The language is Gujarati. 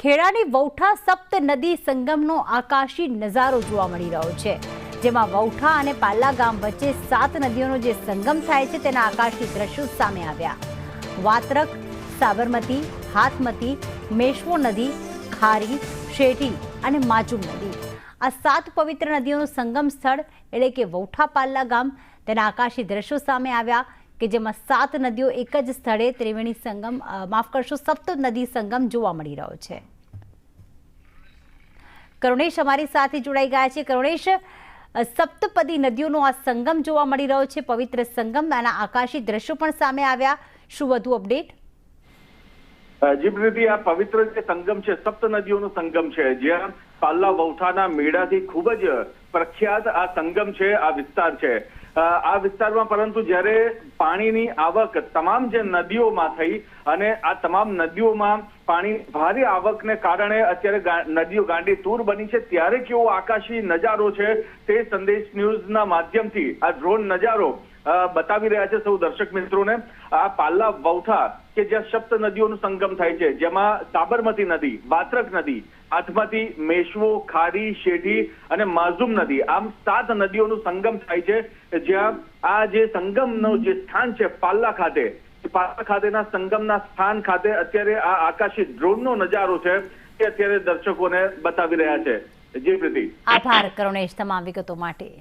ખેડાની વૌઠા સપ્ત નદી સંગમનો આકાશી નજારો જોવા મળી રહ્યો છે, જેમાં વૌઠા અને પાલ્લા ગામ વચ્ચે 7 નદીઓનો જે સંગમ થાય છે તેના આકાશી દ્રશ્યો સામે આવ્યા। વાત્રક, સાબરમતી, હાથમતી, મેશ્વો નદી, ખારી, શેઠી અને માજુમ નદી, આ 7 પવિત્ર નદીઓનું સંગમ સ્થળ એટલે કે વૌઠા પાલ્લા ગામ તેના આકાશી દ્રશ્યો સામે આવ્યા કે જેમાં 7 નદીઓ એક જ સ્થળે ત્રિવેણી સંગમ સપ્ત નદી સંગમ જોવા મળી રહ્યો છે। કરુણેશ અમારી સાથે જોડાઈ ગયા છે। કરુણેશ, સપ્તપદી નદીઓનો આ સંગમ જોવા મળી રહ્યો છે, પવિત્ર સંગમ, આના આકાશી દ્રશ્યો પણ સામે આવ્યા, શું વધુ અપડેટ? જી પ્રીતિ, આ પવિત્ર જે સંગમ છે, સપ્ત નદીઓનો સંગમ છે, જ્યાં પાલ્લા વૌઠાના મેળાથી ખૂબ જ પ્રખ્યાત આ સંગમ છે, આ વિસ્તાર છે। આ વિસ્તારમાં પરંતુ જ્યારે પાણીની આવક તમામ જે નદીઓમાં થઈ અને આ તમામ નદીઓમાં પાણી ભારે આવકને કારણે અત્યારે નદીઓ ગાંડી તૂર બની છે, ત્યારે કેવો આકાશી નજારો છે તે સંદેશ ન્યૂઝના માધ્યમથી આ ડ્રોન નજારો બતાવી રહ્યા છે સૌ દર્શક મિત્રોને। આ પાલ્લા વૌઠા કે જ્યાં સપ્ત નદીઓનું સંગમ થાય છે, જેમાં સાબરમતી નદી, વાત્રક નદી, હાથમતી, મેશ્વો, ખારી, શેઠી અને માઝુમ નદી, આમ 7 નદીઓનું સંગમ થાય છે, જ્યાં આ જે સંગમનું જે સ્થાન છે પાલ્લા ખાતેના સંગમના સ્થાન ખાતે અત્યારે આ આકાશી ડ્રોનનો નજારો છે તે અત્યારે દર્શકોને બતાવી રહ્યા છે। જી પ્રીતિ, આભાર કરુણેશ તમામ વિગતો માટે।